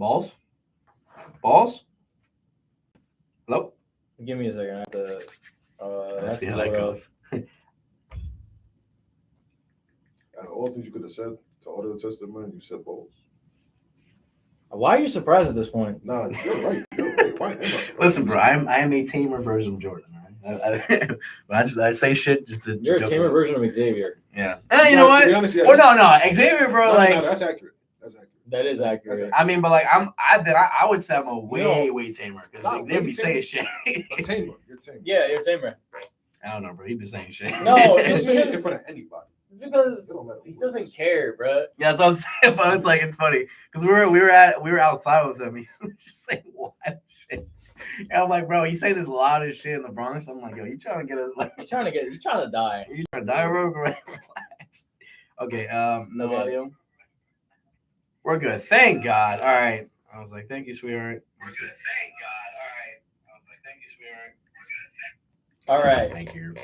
Balls? Balls? Hello? Give me a second. I have to. Let's see how that goes. Out of all things you could have said to audio testament, you said balls. Why are you surprised at this point? Nah, you're right. You're right. Why am I surprised? Listen, bro, I am a tamer version of Jordan. All right? But I say shit just to. You're a joke tamer around. version of Xavier. Yeah. You know what? To be honest, yeah, Well, no, Xavier, bro. no, like, no, that's accurate. That's accurate. That is accurate. I mean, but like, I would say I'm a way tamer because Not Xavier way be saying shit. A tamer. You're a tamer. Yeah, you're a tamer. I don't know, bro. He be saying shit. No, You it's say it because- in front of anybody. Because It don't matter he who it doesn't is. care, bro. Yeah, that's what I'm saying. But it's like it's funny because we were outside with him. He was just saying wild shit. And I'm like, bro, you say this loudest shit in the Bronx. I'm like, yo, you trying to get us like You're trying to die. you trying to die, bro? Relax. Okay, no Okay. audio. We're good. Thank God. All right. I was like, thank you, sweetheart. We're good. Thank God. All right. I was like, thank you, sweetheart. We're good. All right. Thank you.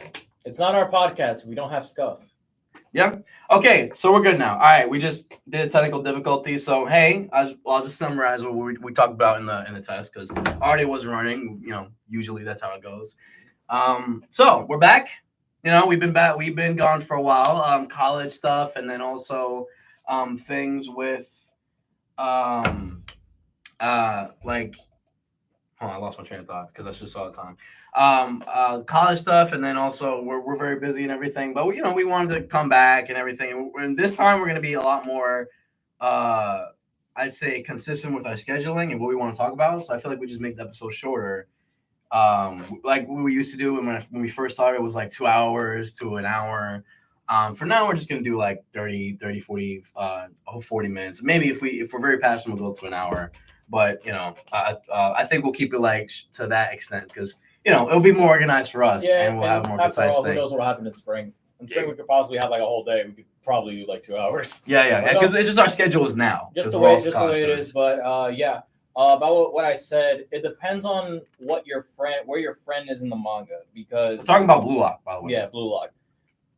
It's not our podcast. We don't have scuff. Yeah. Okay. So we're good now. All right. We just did technical difficulty. So hey, I'll just summarize what we talked about in the test because already was running. You know, usually that's how it goes. So we're back. You know, we've been back. We've been gone for a while. College stuff, and then also things with like. Oh, I lost my train of thought because I just saw the time. College stuff, and then also we're very busy and everything. But we wanted to come back and everything. And this time we're going to be a lot more, I'd say, consistent with our scheduling and what we want to talk about. So I feel like we just make the episode shorter, like we used to do when we first started. It was like 2 hours to an hour. For now, we're just going to do like 30, 40, 40 minutes. Maybe if we're very passionate, we'll go to an hour. But I think we'll keep it like to that extent because it'll be more organized for us, Yeah, and we'll have a more after concise all, thing. who knows what'll happen in spring? In spring, we could possibly have like a whole day. We could probably do like 2 hours. Yeah, But because no, it's just our schedule is now. just 'cause the we're way also it college is. students. But yeah, about what I said, it depends on where your friend is in the manga because We're talking about Blue Lock, by the way. yeah, Blue Lock.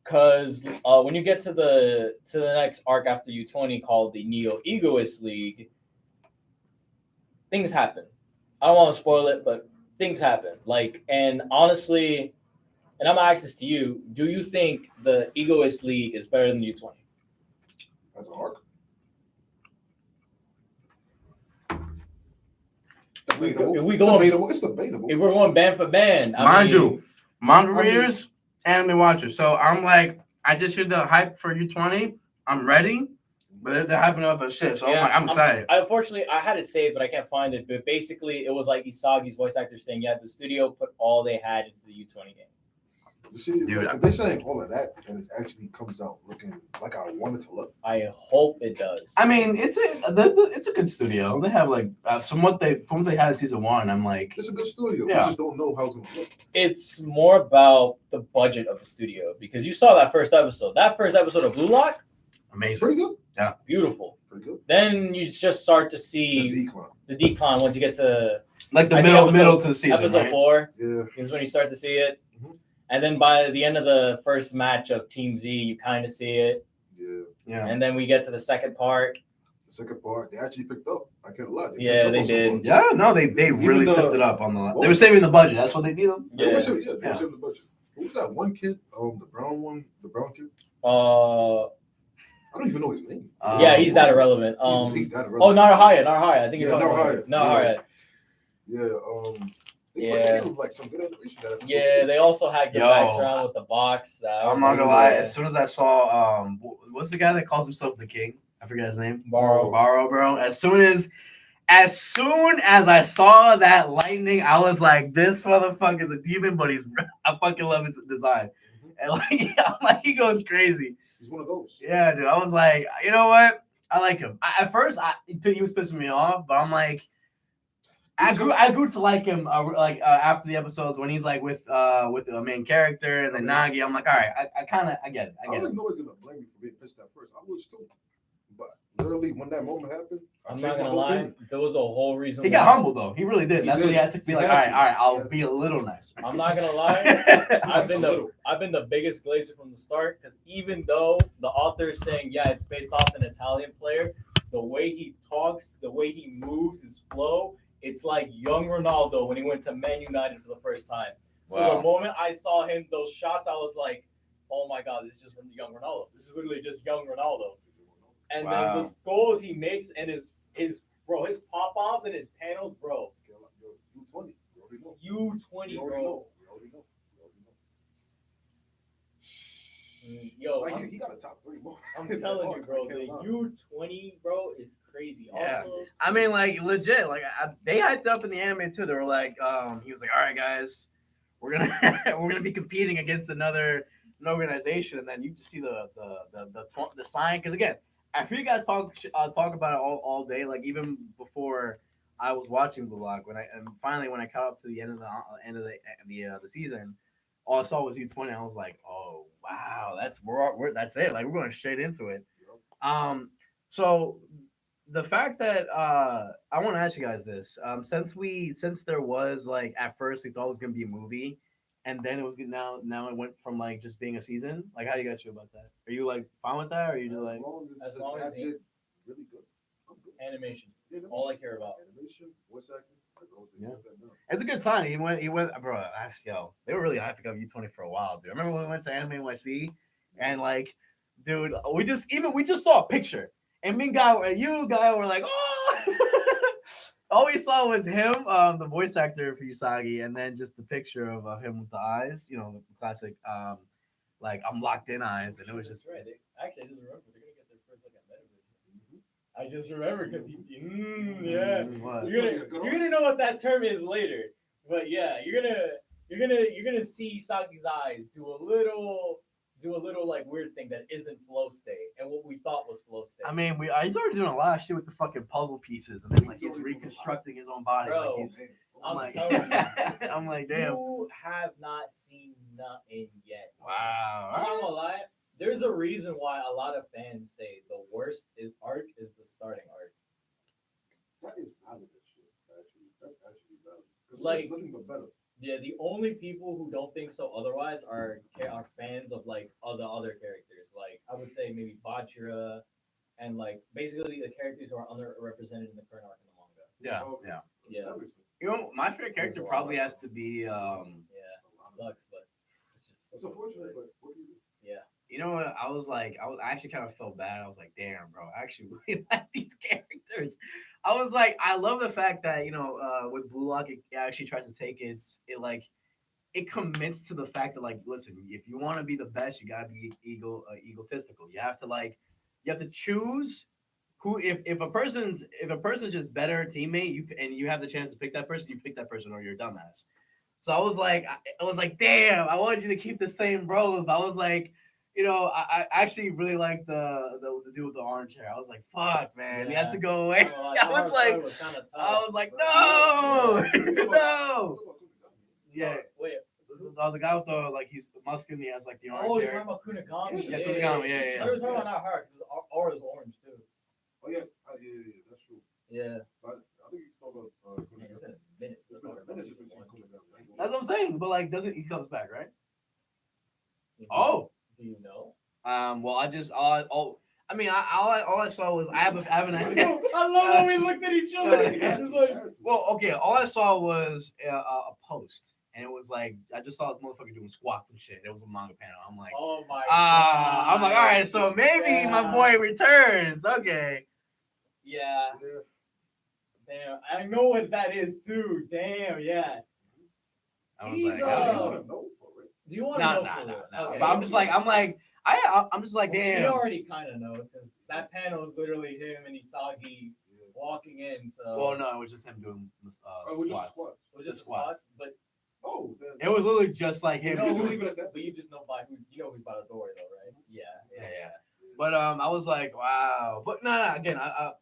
Because when you get to the next arc after U20 called the Neo Egoist League, things happen. I don't want to spoil it, but things happen. Like, and honestly, and I'm gonna ask this to you: do you think the Egoist League is better than U20? As an arc. If we go- It's debatable. If we're going band for band, Mind you, manga I mean- readers, anime watchers. So I'm like, I just hear the hype for U20. I'm ready, but they're hyping up a shit. So I'm excited. Unfortunately, I had it saved, but I can't find it. But basically, it was like Isagi's voice actor saying, "Yeah, the studio put all they had into the U20 game." You see, Dude, if they're saying all of that and it actually comes out looking like I want it to look. I hope it does. I mean, it's a good studio. They have like from what they had in season 1. I'm like, It's a good studio. Yeah. We just don't know how it's gonna look. It's more about the budget of the studio because you saw that first episode. That first episode of Blue Lock, amazing. Pretty good. beautiful. Pretty good. Then you just start to The see decline. the decline once you get to Like the I think middle to the season, episode right? 4 Yeah. is when you start to see it. Mhm. And then by the end of the first match of Team Z, you kind of see it. Yeah. Yeah. And then we get to the second part. The second part, they actually picked up. I can't lie. Yeah, picked they up on some did. parts. Yeah, no, they really the- stepped it up on the. what They were was- saving the budget. That's what they did. They Yeah. were saving- they Yeah. were saving the budget. Who was that one kid? The brown one, the brown kid. Uh, I don't even know his name. yeah, he's that irrelevant. He's that Oh, irrelevant. Narahaya. I think he's Yeah, Narahaya. Narahaya. Narahaya. Yeah. They Yeah. gave him like some good animation. That episode Yeah, too. they also had good Yo. background with the box. That I'm was not like, gonna lie. yeah. As soon as I saw what's the guy that calls himself the king? I forget his name. Borrow. Bro. As soon as I saw that lightning, I was like, this motherfucker is a demon, but I fucking love his design. Mhm. And like, I'm like, he goes crazy. He's one of those. Yeah, dude. I was like, you know what? I like him. At first, he was pissing me off, but I'm like, I grew to like him. After the episodes when he's like with a main character and then Nagi, I'm like, all right, I get it. I don't really know what's gonna blame me for being pissed at first. I was too. But literally, when that moment happened, I I'm changed not my gonna whole lie. opinion. There was a whole reason. He got why. humble though. He really did. He That's did. what he had to be He like. had All right, to. I'll He had be a little nicer. I'm not gonna lie. I've been A little. the biggest glazer from the start because even though the author is saying yeah it's based off an Italian player, the way he talks, the way he moves, his flow. It's like young Ronaldo when he went to Man United for the first time. So Wow. the moment I saw him, those shots, I was like, oh my God, this is just young Ronaldo. This is literally just young Ronaldo. And Wow. then the goals he makes and his pop offs and his panels, bro. U20. U20, bro. Yo, Like, he got a top 3 more. I'm telling you, bro, the U20, bro, is crazy. Yeah. Also, I mean, like legit, like they hyped up in the anime too. They were like, he was like, all right, guys, we're gonna we're gonna be competing against an organization, and then you just see the sign. Because again, after you guys talk about it all day, like even before I was watching Blue Lock, when I caught up to the end of the season, all I saw was U20. I was like, oh wow, that's it. Like we're going straight into it. So the fact that I want to ask you guys this, since there was like at first we thought it was gonna be a movie, and then it was now it went from like just being a season. Like, how do you guys feel about that? Are you like fine with that, or are you just like as long as he did really good. I'm good. animation, all I care about. Animation, voice acting. Yeah. It's a good sign. He went, bro. They were really hyping up U20 for a while, dude. I remember when we went to Anime NYC, and like, dude, we just saw a picture, and me and you guy were like, oh. All we saw was him, the voice actor for Usagi, and then just the picture of him with the eyes, the classic, like I'm locked in eyes, and it was just. That's right. Actually, I just remember they're gonna get their first look at Metavision. I just remember because yeah, you're gonna know what that term is later, but yeah, you're gonna see Saki's eyes do a little like weird thing that isn't flow state and what we thought was flow state. I mean, he's already doing a lot of shit with the fucking puzzle pieces, and then like he's reconstructing his own body. Bro, like he's, I'm like, telling you, I'm like, damn. You have not seen nothing yet. Wow. I'm not gonna lie. There's a reason why a lot of fans say the worst arc is the starting arc. That is valid as shit, actually. That's actually valid. Like, it's nothing but better. Yeah, the only people who don't think so otherwise are fans of like other characters. Like I would say maybe Bachira and like basically the characters who are underrepresented in the current arc in the manga. Yeah, Okay. Yeah. That makes sense. My favorite character probably has to be Yeah, it sucks, but it's just It's unfortunate, but what do you do? yeah. You know what? I actually kind of felt bad. I was like, damn, bro, I actually really like these characters. I was like, I love the fact that, with Blue Lock, it actually tries to take it commits to the fact that, like, listen, if you want to be the best, you gotta be egotistical. You have to choose who, if a person's just better teammate, you have the chance to pick that person, you pick that person, or you're a dumbass. So I was like, damn, I wanted you to keep the same roles, but I was like, I actually really like the dude with the orange hair. I was like, fuck, man, he had to go away. I was like, no, no. Yeah. Wait. The guy with the he's muscular. He has like the orange Oh, you're hair. talking about Kunigami. Yeah, Kunigami. Yeah. I was talking about not her because aura's orange too. Oh yeah, that's true. Yeah. But I think he's talking about It's been minutes. That's what I'm saying. But like, he comes back, right? Oh. Do you know? Well, I saw was I have an idea. I love when we looked at each other. Just like, well, okay, all I saw was a post, and it was like I just saw this motherfucker doing squats and shit. It was a manga panel. I'm like, oh my god. I'm like, all right, so maybe my boy returns. Okay. Yeah. Damn, I know what that is too. Damn, yeah. I was like, do you want to know? No. Okay. But I'm just like, damn. He already kind of knows because that panel is literally him and Isagi walking in. So. Well, no, it was just him doing squats. It was just squats, but. Oh, it was literally just like him. But you just know who's by the door though, right? Yeah. But I was like, wow. But no. Again, I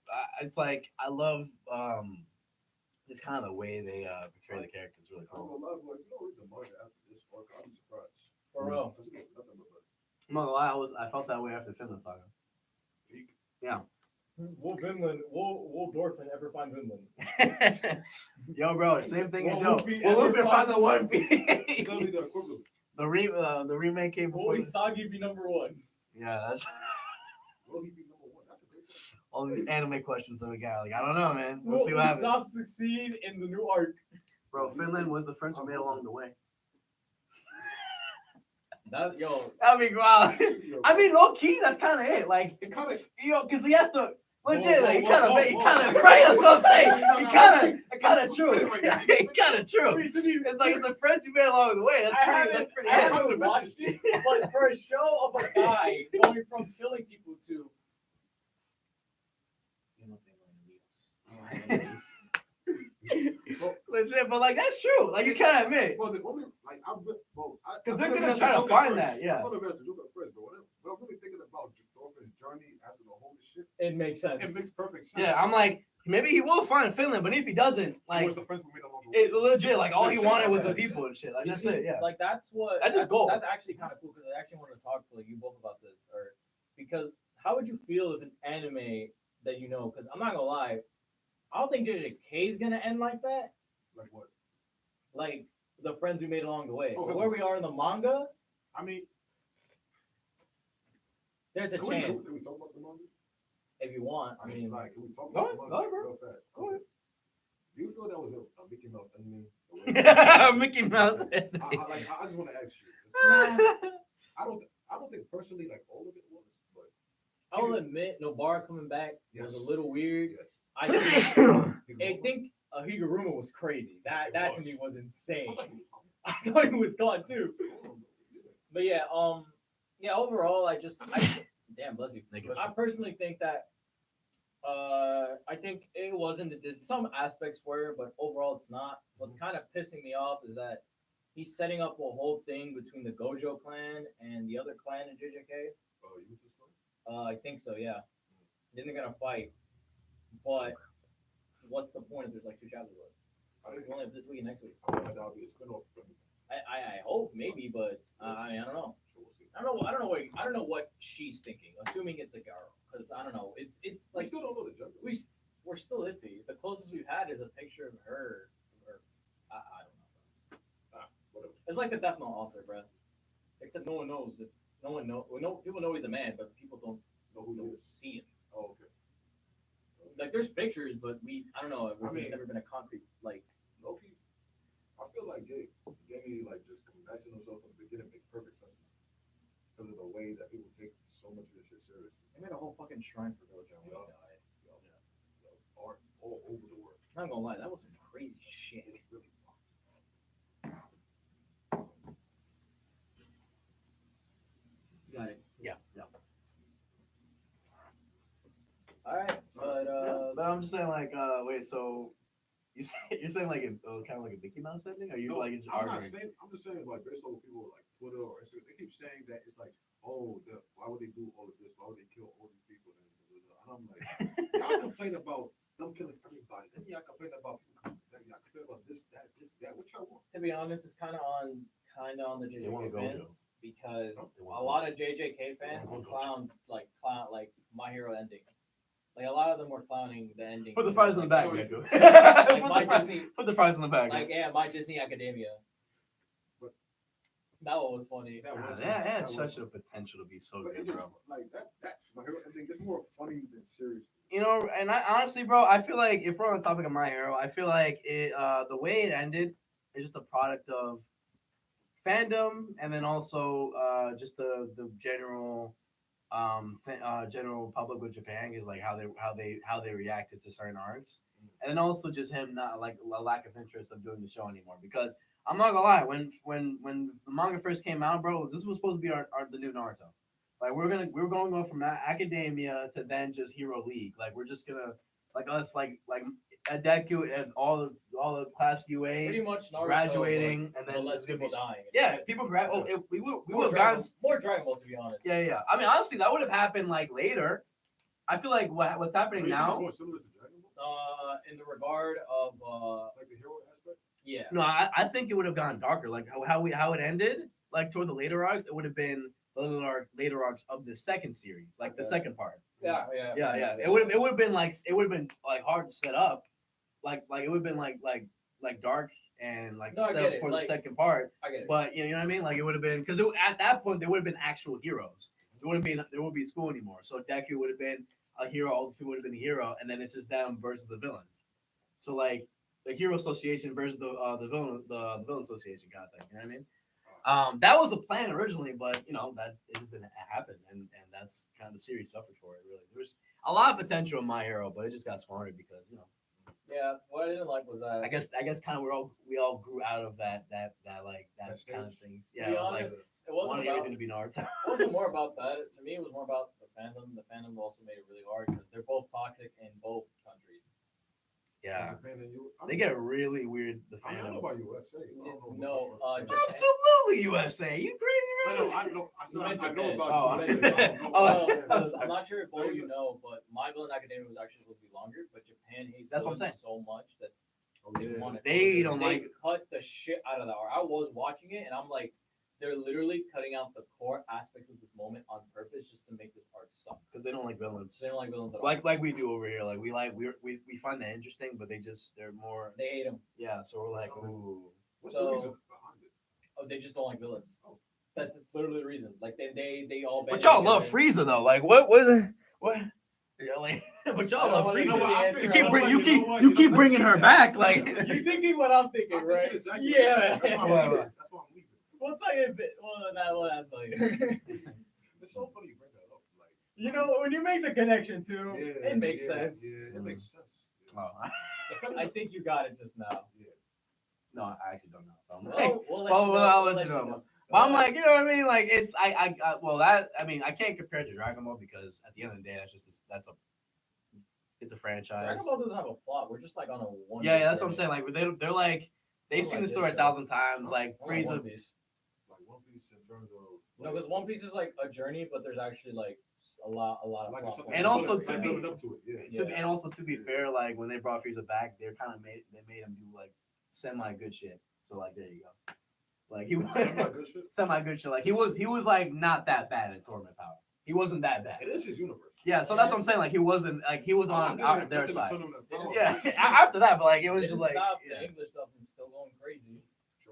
it's like I love it's kind of the way they portray the characters. Really cool. For real. I'm not gonna lie, I felt that way after Finland Saga. Yeah. Will Dorfman ever find Vinland? Yo, bro, same thing as yo. Will Luffy find the One Piece? The The remake came before. Will Isagi be number one? Yeah, that's. Will he be number one? That's a great question. all these anime questions that we got. Like, I don't know, man. We'll Will see what happens. Usopp succeed in the new arc? Bro, Finland was the friends we made along the way. That yo, That'd be wild. I mean, low key, that's kind of it. Like, it kind of. because he has to. Legit, Whoa, like, he whoa, kind of, whoa, he whoa. kind of, right? That's what I'm saying. He kind of true. Wait, wait, He kind of true. It's like it's the friends you made along the way. That's pretty. I Heavy. haven't watched it, but for a show of a guy going from killing people to Legit, but like that's true. Like you can't admit. Well, the only like Because they're gonna try to find that, yeah. I thought of it as a joke at first, but I'm really thinking about Dolphin's journey after the whole shit. it makes sense. It makes perfect sense. Yeah, I'm like maybe he will find Finland, but if he doesn't, like What's the friends we made along the way? it legit, like all he wanted was the people and shit. Like You that's see, it, yeah. Like that's what That's his goal. That's actually kind of cool because I actually wanted to talk to like you both about this, or because how would you feel if an anime that you know? Because I'm not gonna lie, I don't think JJK is gonna end like that. Like what? Like the friends we made along the way. Oh, But where we are in the manga, I mean, there's a can chance we talk about the manga? if you want. I mean, like, can we talk Go about the ahead, manga go ahead, bro. real fast? Go ahead. Do you feel that was a Mickey Mouse anime? Mickey Mouse. I just want to ask you. I don't think personally like all of it was, but I will admit, Nobara coming back was a Yes. little weird. yes. I think Higuruma was crazy. That to me was insane. I thought he was gone too. But yeah, overall, I damn, bless you. Thank you. I personally think that, I think it wasn't. Some aspects were, but overall, it's not. What's kind of pissing me off is that he's setting up a whole thing between the Gojo clan and the other clan in JJK. Oh, you was this one? I think so. Yeah. Then they're gonna fight, but what's the point if there's like 2 chapters left? I We think only have this week and next week. that'll be a spin-off from I hope maybe, but I don't know. so we'll see. I don't know what she's thinking. Assuming it's a girl, because I don't know. It's We like still don't know the gender. we're still iffy. The closest we've had is a picture of her. Or I don't know. Whatever. It's like the Death Note author, bro. Except no one knows if no one know. Well, no people know he's a man, but people don't Know who he is. see him. Oh, okay. Like there's pictures, but I don't know. I mean- never been a concrete like. Loki, I feel like Jay like just confessing himself from the beginning makes perfect sense because of the way that people take so much of this shit seriously. They made a whole fucking shrine for Gojo. When he Yeah. died. Art all over the world. I'm not gonna lie, that was some crazy shit. It's really fun. Got it. Yeah. All right, But I'm just saying, like, wait, so you're saying like kind of like a Mickey Mouse ending? Are you No, like just I'm not arguing? saying. I'm just saying like based on what people like Twitter or Instagram, they keep saying that it's like, oh, why would they do all of this? Why would they kill all these people? And I'm like, y'all complain about them killing everybody. Then y'all complain about people. Then y'all complain about this, that. What y'all want? to be honest, it's kind of on the They wanna JJK go fans because They a lot of JJK fans wanna go clown like My Hero endings. Like a lot of them were clowning the ending. Put the fries in the back, Like, Nico. Like my Put the fries- Disney, Put the fries in the back. like My Disney Academia. But- That one was funny. That was- That had that was- such a potential to be so But good, it just bro. like that's my hero. I think it's more funny than serious. You know, and I honestly, bro, I feel like if we're on the topic of My Hero, I feel like it, the way it ended is just a product of fandom, and then also just the general general public with Japan is like how they reacted to certain arcs, and then also just him not like a lack of interest of doing the show anymore. Because I'm not gonna lie, when the manga first came out, bro, this was supposed to be the new Naruto. Like we're going to go from academia to then just Hero League. Like we're just gonna like us like Deku and all the class Pretty UA much Naruto, graduating, but and then less it's gonna people be dying. yeah, people grad. Oh, we would have gotten More Dragon Ball, to be honest. yeah. I mean, honestly, that would have happened like later. I feel like what's happening It's now. more similar to Dragon Ball, In the regard of like the hero aspect. yeah. No, I think it would have gone darker. Like how it ended. Like toward the later arcs, it would have been the later arcs of the second series, like the Okay. second part. Yeah. Yeah. It would have been like hard to set up. Like it would have been like dark and like No, I set get up it, for like- the second part. I get it. But you know what I mean? Like it would have been because at that point there would have been actual heroes. There would be school anymore. So Deku would have been a hero, all the people would have been a hero, and then it's just them versus the villains. So like the hero association versus the villain association kind of thing. You know what I mean? That was the plan originally, but that it just didn't happen, and that's kind of the series suffered for it. Really, there's a lot of potential in My Hero, but it just got smarter because Yeah, what I didn't like was that. I guess kind of we all grew out of that That kind of stage? thing. To Yeah, be like honest, it wasn't wanting about. everything to be Naruto. It wasn't more about that. To me, it was more about the fandom. The fandom also made it really hard because they're both toxic in both countries. Yeah, Japan and you. they get really weird. The I mean, I know fandom. about USA. I don't No, know about Japan. Absolutely, USA. You crazy, I man? know. I know. I said meant I know Japan. about Oh. USA. I don't know Oh, about Well, Japan. I'm not sure if both of you know, but My Villain Academia was actually supposed to be longer, but Japan hates That's what I'm villains so much that Oh, they yeah. want it. They don't They like. cut the shit out of the art. I was watching it and I'm like, they're literally cutting out the core aspects of this moment on purpose just to make this art suck. Because they don't like villains. They don't like villains at all. Like we do over here. Like we find that interesting, but they're more. They hate them. Yeah, so we're like, ooh. What's So- the reason behind it? Oh, they just don't like villains. Oh. That's literally the reason. Like they all. But band y'all together. love Frieza though. Like what? Yeah, like, but y'all I love don't wanna Frieza. know the answer. You I keep don't bring, wanna you keep know what- you keep let's bringing keep her that. back. Like You thinking what I'm thinking, I'm right? thinking exactly Yeah. That's why I'm Yeah. leaving. That's why I'm leaving. We'll tell you a bit. That's later. It's so funny you bring that up. Like, You know, when you make the connection too, yeah, it makes yeah, sense. Yeah, it makes sense. Yeah. oh, I think you got it just now. no, I actually don't know. So I'm like, We'll let well, you know. I'll We'll let you know. But I'm Uh, like, you know what I mean? Like it's I mean I can't compare it to Dragon Ball because at the end of the day it's a franchise. Dragon Ball doesn't have a plot. We're just like on a one. Yeah, that's what I'm saying. Like they're like they've I seen like the story this a thousand times. Like I like One Frieza. Piece. Like One Piece in terms of. No, because One Piece is like a journey, but there's actually like a lot of Like plot. something And that's also building- to like be- building up to it. Yeah. Yeah. And also to be fair, like when they brought Frieza back, they made him do like semi good shit. So like there you go. Like he was Semi good shit. semi good shit. Like he was like not that bad in Torment Power. He wasn't that bad. It is his universe. Yeah, so that's what I'm saying. Like he wasn't like he was on their side. Yeah, after that, but like it was just like stop yeah. the English stuff from still going crazy.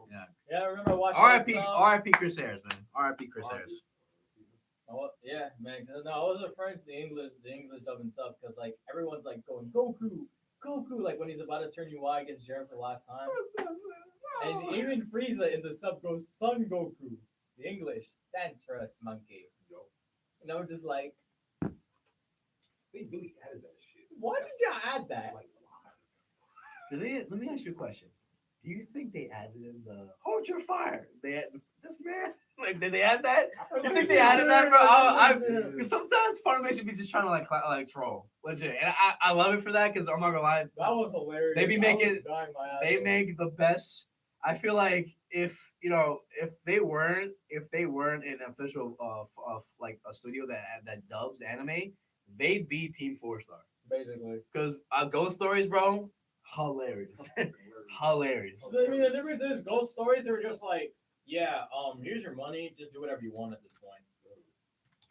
Yeah. Yeah, I remember watching. R.I.P. that song. R.I.P. Chris Harris, man. R.I.P. Chris Harris. Oh, yeah, man. 'Cause, no, I was referring to the English dub and sub because like everyone's like going Goku, like when he's about to turn UI against Jiren for the last time, and even Frieza in the sub goes Son Goku. The English, dance for us, monkey. Yo, And I'm just like, they really added that shit. why did y'all add that? Like, why? Let me ask you a question. Do you think they added in the hold your fire? They had this man. Like, did they add that? You think they added that, bro? Because sometimes part of me should be just trying to like troll, legit. And I love it for that because I'm not gonna lie. That was hilarious. They be I making- was dying my ass They off. make the best. I feel like if they weren't an official of like a studio that dubs anime, they'd be Team 4-Star. basically. Because Ghost Stories, bro, hilarious, hilarious. So, I mean, the difference is Ghost Stories. They were just like, yeah, here's your money. Just do whatever you want at this point.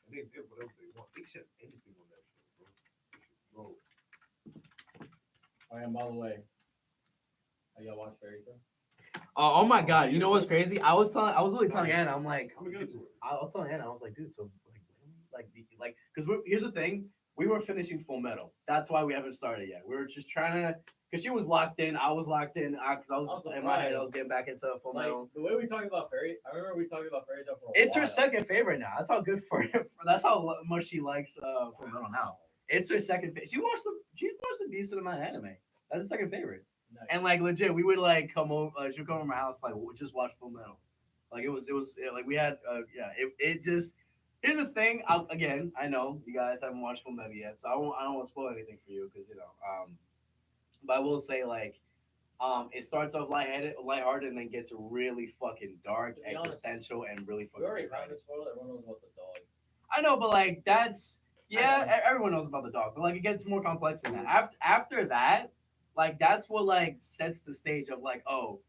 And they did whatever they want. They said anything on that shit, bro. Oh, and by the way, y'all watch Fairy Tail? Oh my god, you know what's crazy? I was literally telling Anna, I'm like, I'm gonna get into it. I was telling Anna, I was like, dude, so like, because here's the thing, we were finishing Full Metal. That's why we haven't started yet. We were just trying to, because she was locked in, I was locked in, because I was in my head, I was getting back into Full Like Metal. the way we talked about Fairy, I remember we talked about Fairy Tail for a It's while. her second favorite now. That's how good for her. That's how much she likes Full Metal now. It's her second favorite. She watched a decent amount of anime. That's her second favorite. Nice. And like legit, we would like come over. She would come over my house like just watch Full Metal. Like like we had it just. Here's the thing. Again, I know you guys haven't watched Full Metal yet, so I don't want to spoil anything for you because But I will say like, it starts off lighthearted, and then gets really fucking dark, To be honest, existential, and really we fucking. already kind of spoiled. Everyone knows about the dog. I know, but like that's I know. everyone knows about the dog, but like it gets more complex than that. After that, like that's what like sets the stage of like, oh,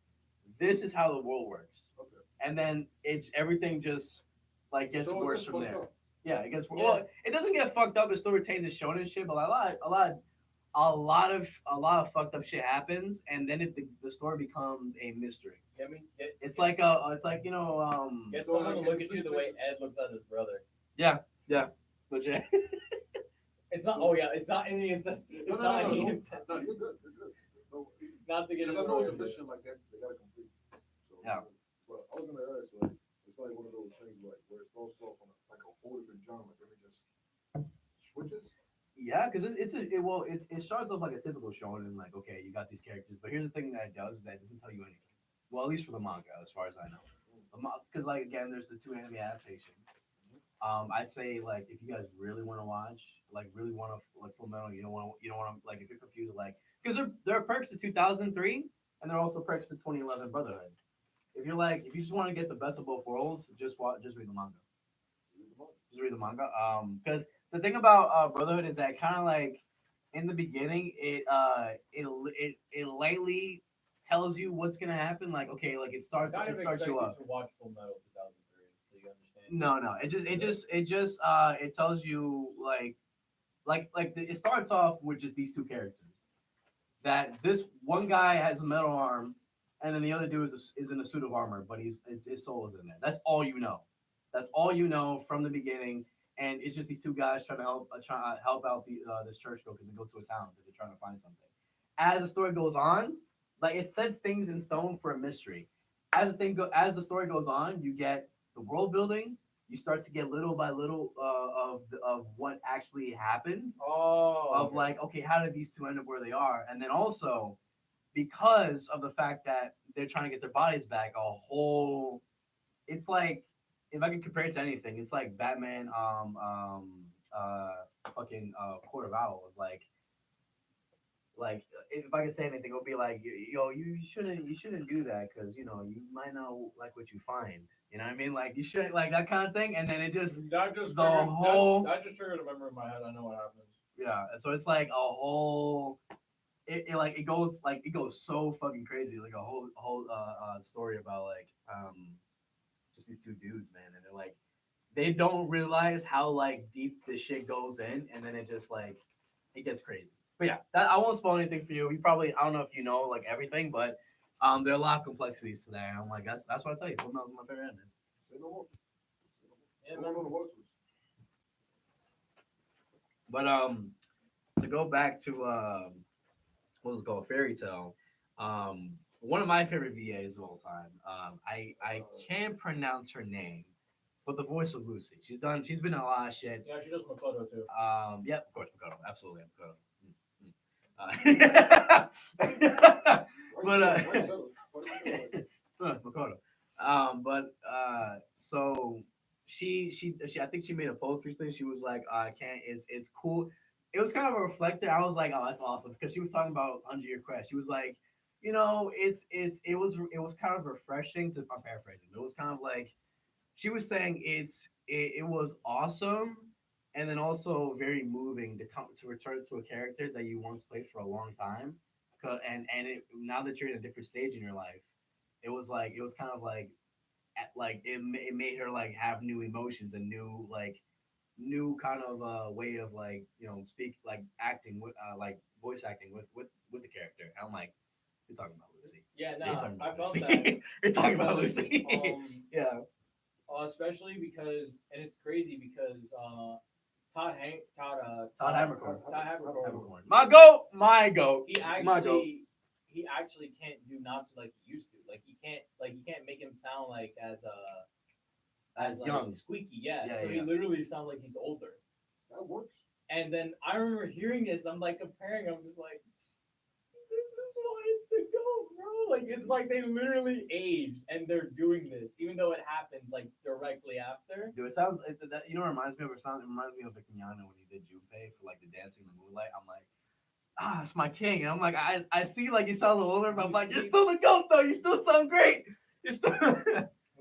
this is how the world works, Okay. and then it's everything just like gets So it worse gets from fucked there. up. Yeah, it gets Yeah. well. It doesn't get fucked up. It still retains its shonen shit, but a lot of fucked up shit happens, and then the story becomes a mystery. I mean, It's like get someone to look at you the way Ed looks at his brother. legit. It's not. Oh yeah, it's not any incest. It's not any incest. No, you're good. You're good. No, Not to get because I it know it's a wrong. mission like that. They gotta complete. So, Yeah. But I was gonna ask, like, it's like one of those things, like where it starts off on like a whole different genre, then it just switches. Yeah, because it starts off like a typical shonen, like okay, you got these characters, but here's the thing that it does is that it doesn't tell you anything. Well, at least for the manga, as far as I know, because like again, there's the two anime adaptations. I'd say like if you guys really want to watch, like really want to like Full Metal, you don't want to like if you're confused, like because there are perks to 2003 and there are also perks to 2011 Brotherhood. If you're like if you just want to get the best of both worlds, just read the manga. Just read the manga. Because the thing about Brotherhood is that kind of like in the beginning, it lightly tells you what's gonna happen. Like okay, like Kind it of starts expect you you up. to watch Full Metal 2003, so you understand. No, it tells you it starts off with just these two characters. That this one guy has a metal arm, and then the other dude is in a suit of armor, but his soul is in there. That's all you know. That's all you know from the beginning, and it's just these two guys trying to help out this church girl because they go to a town because they're trying to find something. As the story goes on, like it sets things in stone for a mystery. As the story goes on, you get the world building. You start to get little by little of what actually happened Oh. of like, okay, how did these two end up where they are? And then also because of the fact that they're trying to get their bodies back, it's like if I could compare it to anything, it's like Batman fucking Court of Owls. Like if I could say anything, it would be like, yo, you shouldn't do that because you might not like what you find. You know what I mean? Like you shouldn't like that kind of thing. And then it just That just the triggered, whole that just triggered a memory in my head. I know what happens. yeah. So it's like a whole it goes so fucking crazy, like a whole story about like just these two dudes, man, and they're like they don't realize how like deep this shit goes in, and then it just like it gets crazy. But yeah, that I won't spoil anything for you. You probably I don't know if you know like everything, but there are a lot of complexities to that. I'm like that's what I tell you. Full Metal's my favorite anime. Say no more. Yeah, Go man. on the watch list. But to go back to what was it called Fairy Tale. One of my favorite VAs of all time. I can't pronounce her name, but the voice of Lucy. She's been in a lot of shit. Yeah, she does Makoto too. Yeah, of course, Makoto, absolutely, Makoto. But Makoto. So she I think she made a post recently. She was like, I can't. It's cool. It was kind of a reflector. I was like, oh, that's awesome because she was talking about Under Your Crest. She was like, it was kind of refreshing to. I'm paraphrasing, but it was kind of like she was saying it was awesome and then also very moving to return to a character that you once played for a long time. Now that you're in a different stage in your life, it was kind of like it made her like have new emotions and new kind of way of like speak like acting with like voice acting with the character. And I'm like, you're talking about Lucy. Yeah, Yeah, you're no, talking I about felt Lucy. that. You're talking about Lucy. Yeah. Especially because, and it's crazy because Todd Havercorn. Todd Havercorn, My goat. he My goat. actually can't do Natsu like he used to. He can't make him sound like as like young. squeaky. Yeah. Yeah, So yeah. he literally sounds like he's older. That works. And then I remember hearing this. I'm like comparing. I'm just like, this is why it's the GOAT, bro. Like it's like they literally aged and they're doing this, even though it happens like directly after. Dude, it sounds that it reminds me of it reminds me of Victoriano when he did Junpei for like the Dancing in the Moonlight. I'm like, it's my king, and I'm like, I see like you sound a little older, but I'm like, you're still the goat though. You still sound great. You still.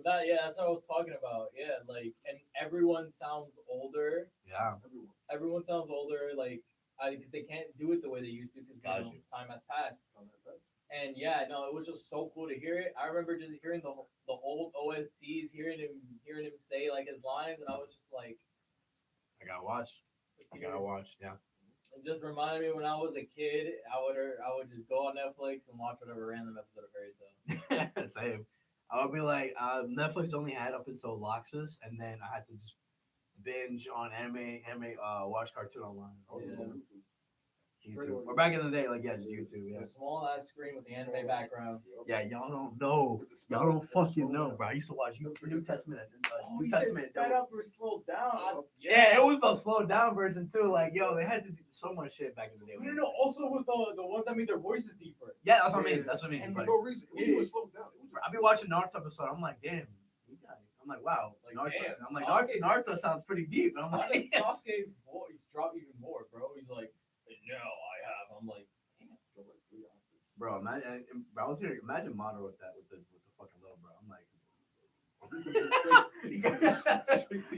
That's what I was talking about. Yeah, like, and everyone sounds older. Yeah. Everyone sounds older, like, because they can't do it the way they used to because time has passed. And yeah, no, it was just so cool to hear it. I remember just hearing the old OSTs, hearing him say like his lines, and I was just like, I gotta watch. Yeah. It just reminded me when I was a kid. I would just go on Netflix and watch whatever random episode of Fairy Tale. Same. I would be like, Netflix only had up until Loxus, and then I had to just binge on anime, watch cartoon online. I was just on YouTube. Straight YouTube. on Or back in the day, like just YouTube. Yeah. The small ass screen with the anime background. Yeah, y'all don't know. With the spell- Y'all don't with the fucking slow know, down. bro. I used to watch New Testament. Oh, New you said Testament. sped up or slowed down. Yeah, it was the slowed down version too. Like, yo, they had to do so much shit back in the day. No. Also, it was the ones that made their voices deeper. Yeah, that's what I mean. That's what I mean. And It's For like, no reason. It wasn't even slowed down. It was just I be watching Naruto episode. I'm like, damn. I'm like, wow. Like, Naruto. damn, I'm like, Sasuke- Naruto sounds pretty deep. And I'm Why like, does Sasuke's voice drop even more, bro? He's like, and now I have. I'm like, damn. like 3 hours. bro, imagine, I was here. Imagine Madara with that, with the fucking little bro. I'm like,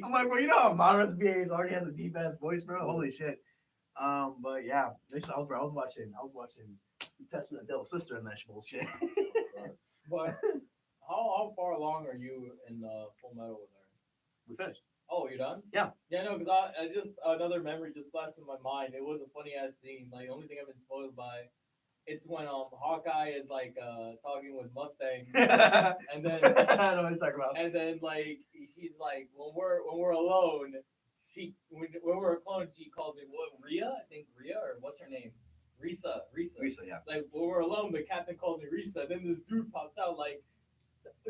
I'm like, bro, you know how Madara's BA already has a deep ass voice, bro. Holy shit. But yeah, I was watching New Testament of Devil's Sister and that bullshit. But how far along are you in Full Metal with her? We finished. Oh, you're done? Yeah. Yeah, no, because I just another memory just blasted my mind. It was a funny ass scene. Like the only thing I've been spoiled by, it's when Hawkeye is like talking with Mustang, and then I know what you're talking about. and then like she's like when we're alone, when we're a clone, she calls me what Rhea? I think Rhea or what's her name? Risa. Risa, yeah. Like when we're alone, the captain calls me Risa. Then this dude pops out like,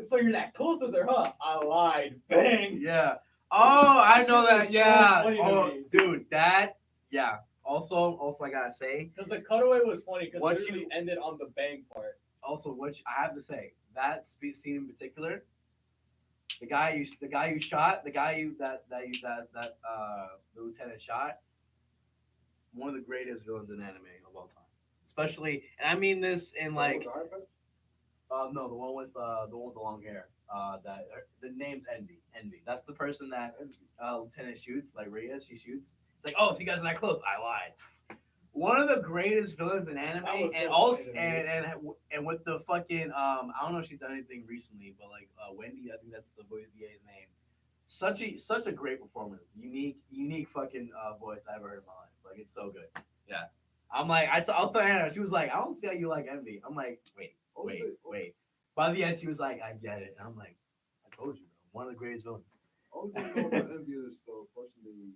so you're that close with her, huh? I lied. Bang. Yeah. Oh, I know Shit that. was Yeah. so funny to Oh, me. dude, that. Yeah. Also, I gotta say, Because the cutaway was funny because What it literally ended on the bang part. also, which I have to say, that scene in particular, the guy you shot, the lieutenant shot, one of the greatest villains in anime of all time. Especially, and I mean this in like, no, the one with the long hair. The name's Envy. Envy. That's the person that Lieutenant shoots. Like Rhea, she shoots. It's like, oh, so you guys are that close. I lied. One of the greatest villains in anime, That was and so also funny to me. and with the fucking I don't know if she's done anything recently, but like Wendy, I think that's the voice VA's name. Such a great performance, unique fucking voice I ever heard in my life. Like it's so good. Yeah, I'm like I was telling Hannah, she was like, I don't see how you like Envy. I'm like, wait. By the end, she was like, I get it. And I'm like, I told you, bro, one of the greatest villains. Only thing I know about Envy is the person they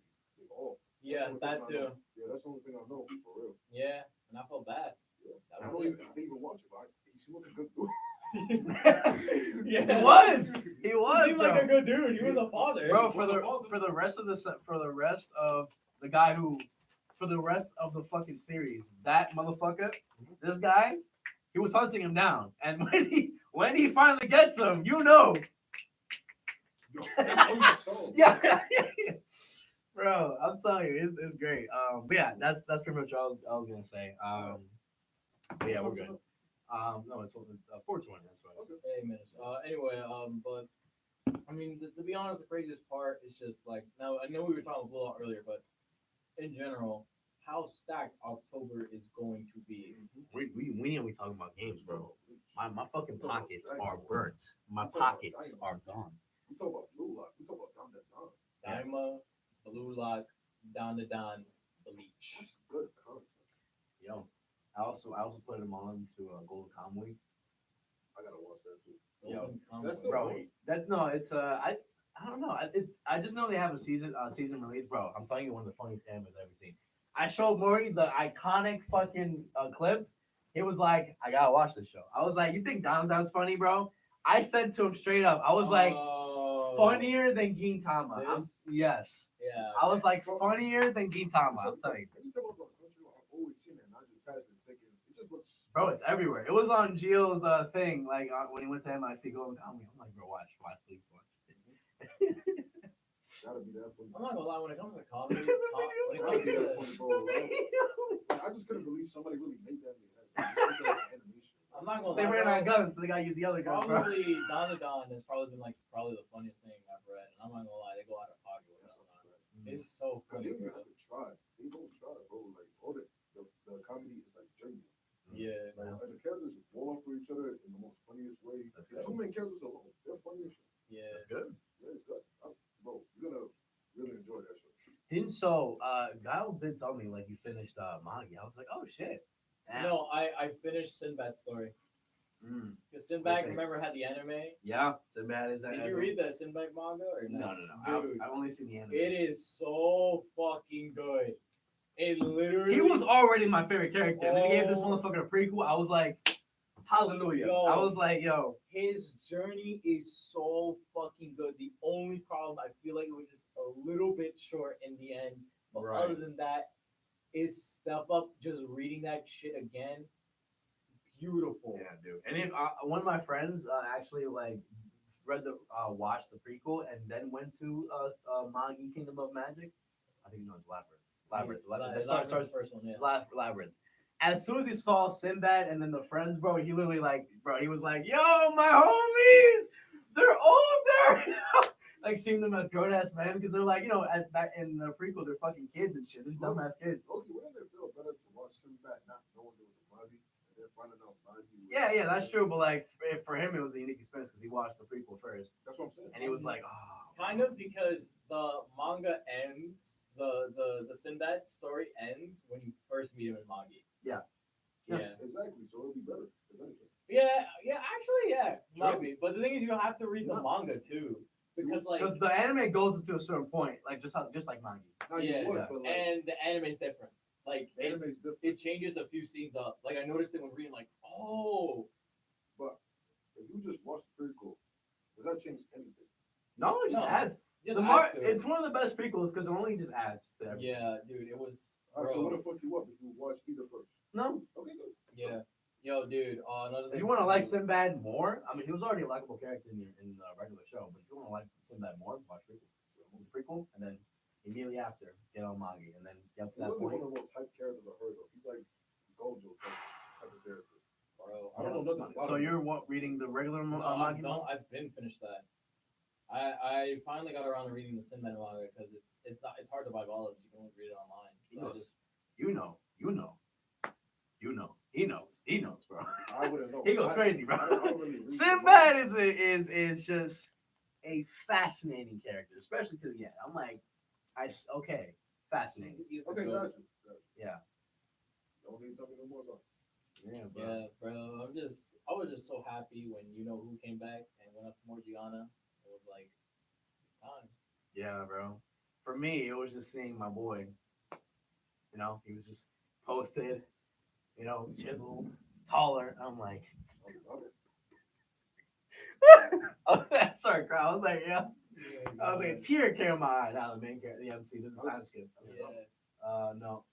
off. Yeah, that too. Yeah, that's the only thing I know for real. Yeah, and I felt bad. Yeah. That I was didn't even watch it, but he seemed like a good dude. Yeah. He was, He seemed like bro. a good dude. He was a father. Bro, He was a father. for the rest of the fucking series, that motherfucker, this guy, he was hunting him down, and when he finally gets him, you know, That's all you saw. yeah, bro, I'm telling you, it's great. But yeah, that's pretty much what I was gonna say. But yeah, we're good. No, it's 420. That's what I said. 8 minutes. Anyway, but I mean, to be honest, the craziest part is just like now. I know we were talking a lot earlier, but in general, how stacked October is going to be. We ain't talking about games, bro. My fucking pockets are burnt. My pockets are gone. We talk about Blue Lock. We talk about Down That Down. Yeah. Daima, Blue Lock, Down to Don, Bleach. That's good content. Yo, I also put him on to Golden Kamuy. I gotta watch that too. Yo, Golden Kamuy. that's the- Bro, that's no, it's I don't know. I just know they have a season release, bro. I'm telling you, one of the funniest animes I've ever seen. I showed Maury the iconic fucking clip. He was like, I gotta watch this show. I was like, you think Don Don's funny, bro? I said to him straight up, I was like, funnier than Gintama. This? Yes. Yeah. I was like, funnier than Gintama. I'm telling you. Anytime I'm on Crunchyroll, I've always seen it, and I just passed it thinking it just looks. Bro, it's everywhere. It was on Gio's thing, like when he went to MIC Golden Kamuy. I'm like, bro, watch, please watch. Gotta be that funny. I'm not gonna lie. When it comes to comedy, when it Gotta comes be that to funny, bro. Like, I just couldn't believe somebody really made that. Animation. I'm not gonna They lie. ran bro. out of guns, so they gotta use the other gun, bro. Probably Dandadan has probably been like the funniest thing I've read, and I'm not gonna lie, they go out of pocket with Dandadan. It's so Cause funny, they don't bro. have to try. They don't try, bro. Like all the comedy is like genuine. Yeah. Like the characters war off for each other in the most funniest way. That's The good. two main characters alone, they're funny as shit. Yeah. That's good. Yeah, it's good. Bro, you're gonna really enjoy that show. Guile did tell me like you finished Magi. I was like, oh shit. And No, I finished Sinbad's story. Because Sinbad, Okay. remember, had the anime. Yeah, Sinbad is. Did you read the Sinbad manga or No, not? no, no. Dude, I've only seen the anime. it is so fucking good. It literally. He was already my favorite character. And then he gave this Oh. motherfucker a prequel. I was like, hallelujah. Yo. I was like, yo. His journey is so fucking good. The only problem, I feel like it was just a little bit short in the end. But Right. other than that, is Step Up just reading that shit again. Beautiful. Yeah, dude. And if one of my friends actually like read the watched the prequel and then went to Magi Kingdom of Magic. I think you know it's Labyrinth. That starts the first one, yeah. Labyrinth. As soon as he saw Sinbad and then the friends, bro, he literally he was like, "Yo, my homies, they're older." Like seeing them as grown ass men because they're like, back in the prequel, they're fucking kids and shit. They're dumb ass kids. Loki, wouldn't it feel better to watch Sinbad not knowing there was a Magi and then finding out Magi? Yeah, that's true. But like for him, it was a unique experience because he watched the prequel first, That's what I'm saying. and he was like, "Oh." Kind of because the manga ends, the Sinbad story ends when you first meet him in Magi. Yeah. Yeah. Exactly. So it'll be better. If anything. Yeah, actually, yeah, might True. be. But the thing is, you have to read the manga too, because like, Because the anime goes up to a certain point, like just like manga. Now you yeah, would, but like, and the anime's different. Like, the anime's different. it changes a few scenes up. Like, I noticed it when reading, like, oh, But if you just watch the prequel, does that change anything? No, it just No. adds. just The adds to it. it's one of the best prequels because it only just adds to everything. Yeah, dude, it was. All right, so Bro. what the fuck you up if you watch either first? No, Okay, good. Yeah. Yo, dude. Another if thing. you want to too- like Sinbad more, I mean, he was already a likable character in the regular show, but if you want to like Sinbad more, watch prequel. So, the prequel, and then immediately after, get on Magi, and then get to He's that literally point. one of the most hype characters I've heard of. He's like Gojo type of character. Bro, I don't know nothing about So him. you're reading the regular No, Magi? no, I've been finished that. I finally got around to reading the Sinbad manga because it's hard to buy volumes. You can only read it online. He So I knows. just, He knows, bro. I wouldn't know. He goes I- crazy, bro. I don't really read Sinbad is just a fascinating character, especially to the end. I'm like, okay, fascinating. he's Okay, good. got you. Yeah, Don't need to tell me no more about it. yeah, bro. Yeah, bro. I was just so happy when you know who came back and went up to Morgiana. It was like, it's time. Yeah, bro. For me, it was just seeing my boy. He was just posted, chiseled, taller. I'm like, oh, I started crying. I was like, yeah. I was like, a tear came in my eye. Now the main character, the MC. This is a time skip. Yeah. No,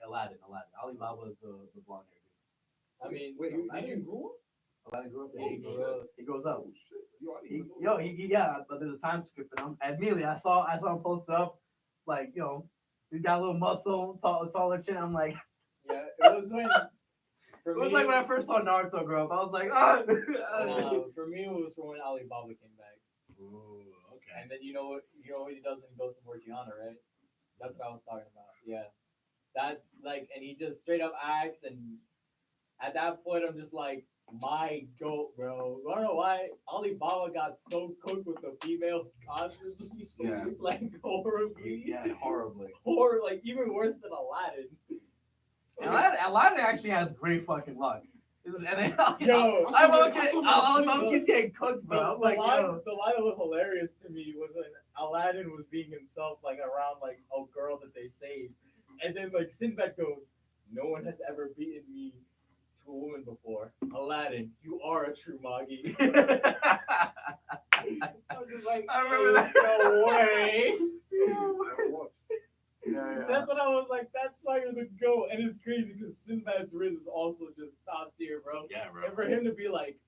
Aladdin. Alibaba is the blonde hair dude. I mean, Wait, he didn't grow up? Aladdin grew up. Yeah, he grew up. He grows up. Oh shit! Yo, I didn't even know that. Yeah, but there's a time skip, and immediately I saw him posted up, like he got a little muscle, taller chin. I'm like, yeah, it was when. For it was me, like when I first saw Naruto grow up. I was like, ah. for me, it was from when Alibaba came back. Ooh, okay. And then you know what he does when he goes to Morgiana, right? That's what I was talking about. Yeah, that's like, and he just straight up acts, and at that point, I'm just like, my goat, bro. I don't know why Alibaba got so cooked with the female constantly, Yeah. like horribly, Yeah, horribly. like even worse than Aladdin. Aladdin actually has great fucking luck. And then, Yo, Alibaba keeps getting cooked, bro. I'm like, the line yo. that was hilarious to me was when Aladdin was being himself, like around like a girl that they saved, and then like Sinbad goes, "No one has ever beaten me to a woman before. Aladdin, you are a true Magi." I was just like, I remember that. No way. Yeah. That's what I was like. That's why you're the GOAT, and it's crazy because Sinbad's Riz is also just top tier, bro. Yeah, bro. And for him to be like,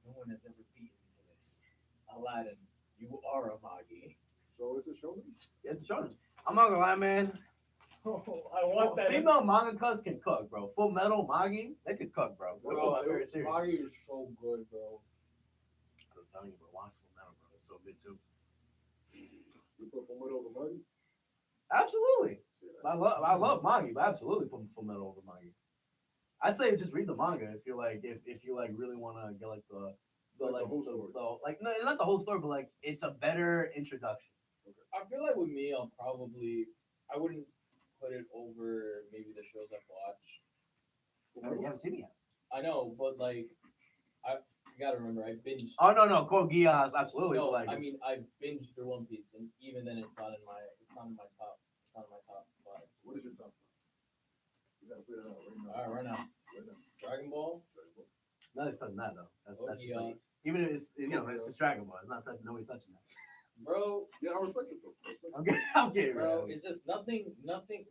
no one has ever beaten me to this. Aladdin, you are a Magi. So it's a show. Yeah, it's shonen. I'm not gonna lie, man. Oh, I want that. Female mangakas can cook, bro. Full Metal Magi, they can cook, bro. They're Bro, my favorite series. Magi is so good, bro. I'm telling you, bro. Watch Full Metal, bro. It's so good too. You put from Widow to Muddy? Absolutely. I love manga, but absolutely put Full Metal over manga. I say just read the manga if you really want to get like the whole story. no, not the whole story, but like it's a better introduction. I feel like with me, I wouldn't put it over maybe the shows I've watched. You haven't seen it yet. I know, but like, You gotta remember, I binged. Oh no, Code Geass, absolutely. No, but, like, I it's- mean, I binged through One Piece, and even then, it's not in my top. It's not in my top five. What is your top five? You gotta figure that out right now. All right, right now, Right now. Dragon Ball. no, it's not that though. That's Code just like, Geass. even if it's it's just Dragon Ball. It's not touching. Nobody's touching that. Bro, Yeah, I respect it though. I respect it. I'm kidding, bro, bro. it's just nothing.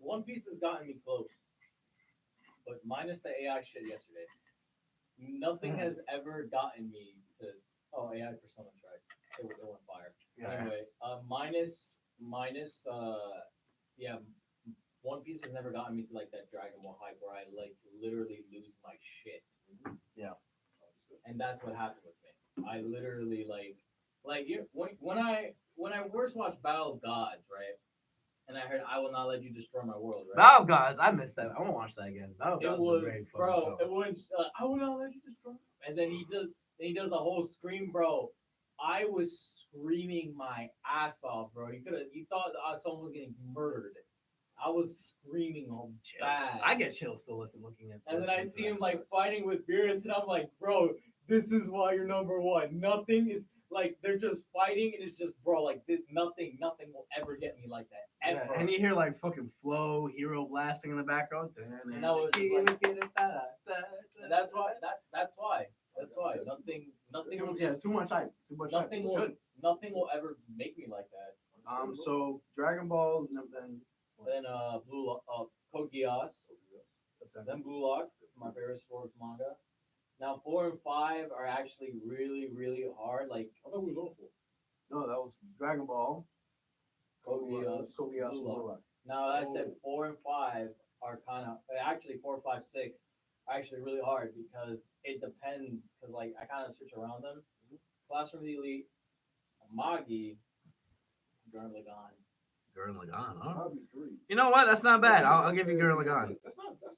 One Piece has gotten me close, but minus the AI shit yesterday, nothing has ever gotten me to. Oh, AI persona tracks. They went fire. Yeah. Anyway, yeah, One Piece has never gotten me to like that Dragon Ball hype where I like literally lose my shit. Yeah. And that's what happened with me. I literally when I first watched Battle of Gods, right? And I heard I will not let you destroy my world, right? Battle of Gods, I missed that. I want to watch that again. Battle of It Gods is a was, great fucking bro. show. It was. I will not let you destroy. And then he does the whole scream, bro. I was screaming my ass off, bro. You thought someone was getting murdered. I was screaming all Chills. bad. I get chills still looking at. And then I listening to see that. him like fighting with Beerus, and I'm like, bro, this is why you're number one. Nothing is like they're just fighting, and it's just, bro, like this. Nothing will ever get me like that Yeah, ever. and you hear like fucking Flow, Hero blasting in the background. And that was just like- And that's why. That's why. Nothing will Yeah, just. too much hype. Too much Nothing hype. will. Should. Nothing will ever make me like that. So Dragon Ball, then Then Code Geass, then Blue Lock, my favorite sports manga. Now 4 and 5 are actually really, really hard. Like I thought we was on for. no, that was Dragon Ball. Code Geass, Code Geass, Blue Blue Lock. Lock. Now I said 4 and 5 are kind of actually 4, 5, 6 are actually really hard because it depends. Because like I kind of switch around them. Classroom of the Elite, Magi, Gurren Lagann. Gurren Lagann. Huh? Probably 3. You know what? That's not bad. I'll give you Gurren Lagann. That's not bad.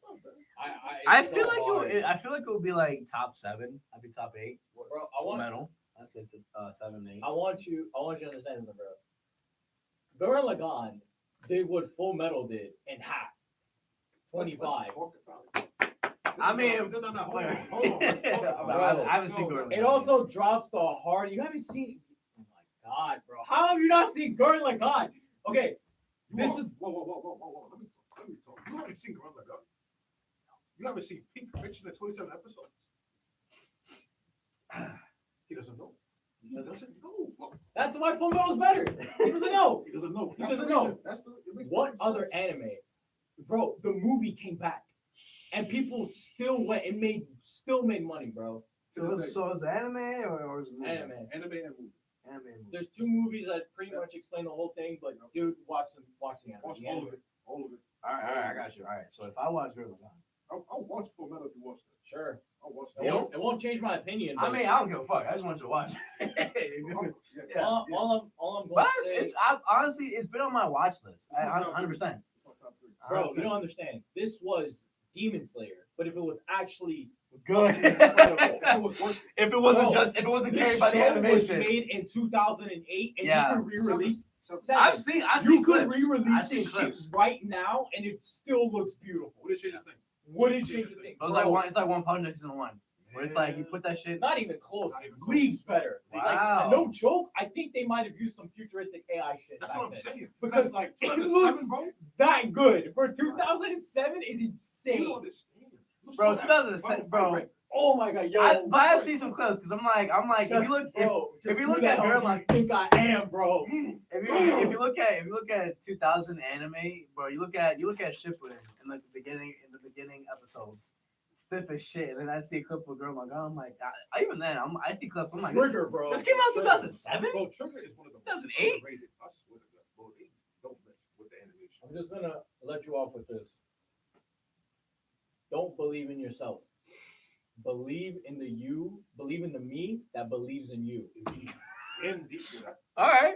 I It's feel so like hard. I feel like it would be like top 7. I'd be top 8. Bro, Full Metal. That's it. 7, 8. I want you to understand something, bro. Gurren Lagann did what Full Metal did in half. 25. Let's talk about it. I mean, no, hold on. Let's talk about Bro, it. I haven't seen Gurren It Lagann. also drops the hard. You haven't seen. Oh my god, bro! How have you not seen Gurren Lagann? Okay, this is. Whoa. Let me talk. You haven't seen Gurren Lagann? You haven't seen Pink Fiction at 27 episodes? He doesn't know. He doesn't know. That's why Full Metal's better. He doesn't know. He doesn't know. He That's doesn't the know. reason. That's the. It makes What perfect other sense. anime, bro? The movie came back, and people still went and made money, bro. To this day. So is it anime or is it movie? Anime. Anime and movie. Anime and movie. There's 2 movies that pretty much explain the whole thing, but dude, watch the anime. Watch The all anime. of it. All of it. All right, I got you. All right, so if I watch Gurren Lagann, I'll watch Full Metal if you watch that. Sure. I'll watch It that. won't, it won't change my opinion. I but mean, I don't give a fuck. I just want you to watch. Yeah. all I'm But going to say, honestly, it's been on my watch list. It's my top 100%. It's my top 3. bro, you don't understand. This was Demon Slayer, but if it was actually Good. incredible. It was worth it. If it wasn't Bro, if it wasn't this carried by the show was animation. made in 2008, and Yeah. you could re-release. Seven. I've seen You could clips. re-release I've seen this shit clips. right now, and it still looks beautiful. What did change the thing? Wouldn't change a thing. It was Bro, like one. It's like One Punch Man season 1, where it's like you put that shit. Not even close. Not even close. Leagues better. Wow. Like, no joke. I think they might have used some futuristic AI shit. That's back what I'm then. saying. Because Because like it 2007, looks bro. That good for 2007 is You insane. don't understand. You Bro, saw that. 2007, bro. Right. Oh my god, yo! But I've seen some clips because I'm like, Just, if you look, bro, if just you who look the at hell Gurren do Lagann, you think I am, bro. if you look at 2000 anime, bro, you look at Shippuden in like the beginning episodes, stiff as shit, and then I see a clip of Gurren Lagann. I'm like, even then, I see clips. I'm like, Trigger, bro. this came out in 2007. Bro, Trigger is one of the 2008? underrated. I swear to God, bro, they don't mess with the animation. I'm just gonna let you off with this. Don't believe in yourself. Believe in the you. Believe in the me that believes in you. Indeed. All right.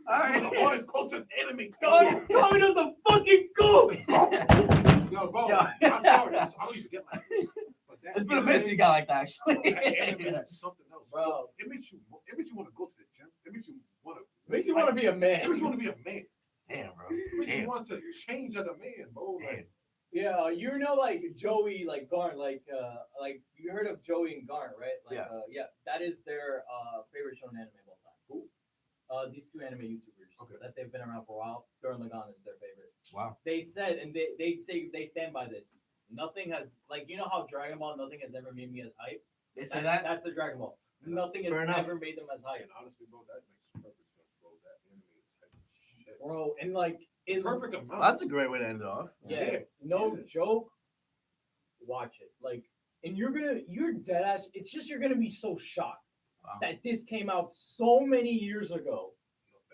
One of the hardest quotes in anime. Kami does the fucking go. Yo, bro, Yo. I'm sorry. I don't even get like this. But that It's been a anime- minute since you got like that, actually. That anime is something else, Bro. It makes you want to go to the gym. It makes you want to. Makes you want to be a It makes man. you want to be a man. Damn, bro. It makes you Damn. want to change as a man, bro. Like, Yeah, you know, like Joey, like Garn, like you heard of Joey and Garn, right? Like, Yeah. yeah, that is their favorite shonen anime of all time. Who? These two anime YouTubers Okay. that they've been around for a while. Gurren Lagann is their favorite. Wow. They said, and they say they stand by this. Nothing has, like, you know how Dragon Ball, nothing has ever made me as hype. They say That's, that. that's the Dragon Ball. Nothing has Fair enough. ever made them as hype, And honestly, bro, that makes perfect sense, bro. That anime is like shit. bro. And like, it, Perfect amount. That's a great way to end it off. yeah, Yeah. no Yeah. joke. Watch it, like, and you're dead ass. It's just you're gonna be so shocked Wow. that this came out so many years ago.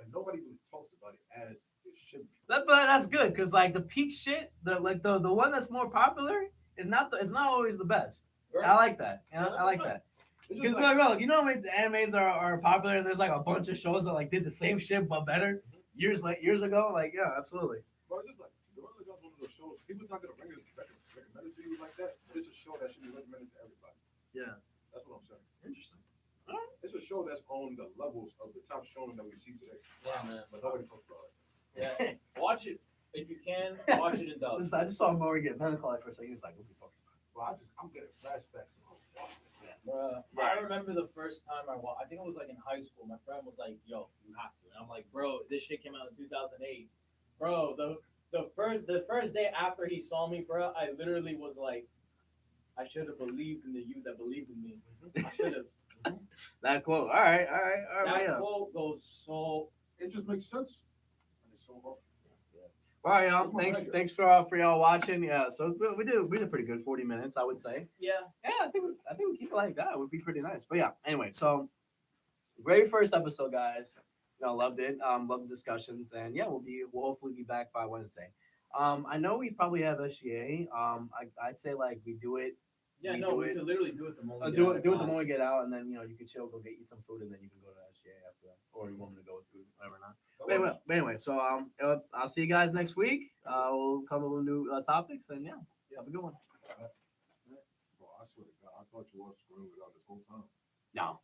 And nobody really talks about it as it should be. But that's good because like the peak shit, the one that's more popular is not always the best. I like that. You know, Yeah, that's I like a fact. that. It's Because just like, bro, you know how many animes are popular and there's like a bunch of shows that like did the same shit but better years ago. Like yeah, absolutely. bro, it's just like Gorilla Gun's one of those shows. People not gonna recommend it to you like that, but it's a show that should be recommended to everybody. Yeah. That's what I'm saying. Interesting. It's a show that's on the levels of the top shonen that we see today. Yeah, man. But nobody talks about it. Yeah, watch it if you can. Watch it in dub. Listen, I just saw Maury get melancholy for a second. He was like, "What are we talking about?" Well, I'm getting flashbacks. Bruh, I remember the first time I watched. I think it was like in high school. My friend was like, "Yo, you have to," and I'm like, "Bro, this shit came out in 2008." Bro, the first day after he saw me, bro, I literally was like, "I should have believed in the you that believed in me. I should have." That quote. All right. That Yeah. quote goes so. It just makes sense. And it's so hard. All right, y'all. That's my pleasure. Thanks for y'all watching. Yeah. So we did pretty good. 40 minutes, I would say. Yeah. Yeah, I think we keep it like that. It would be pretty nice. But yeah, anyway, so great first episode, guys. You know, loved it. Loved the discussions, and yeah, we'll hopefully be back by Wednesday. I know we probably have SGA. I'd say like we do it. Yeah, We no, do we it. could literally do it the moment. we Do get out it of the class. moment we get out, and then you can chill, go eat some food, and then you can go to SGA after that, or you want me to go with food, whatever not. But anyway, so I'll see you guys next week. We'll come up with new topics, and yeah, have a good one. Bro, I swear to God, I thought you were screwing without this whole time. No.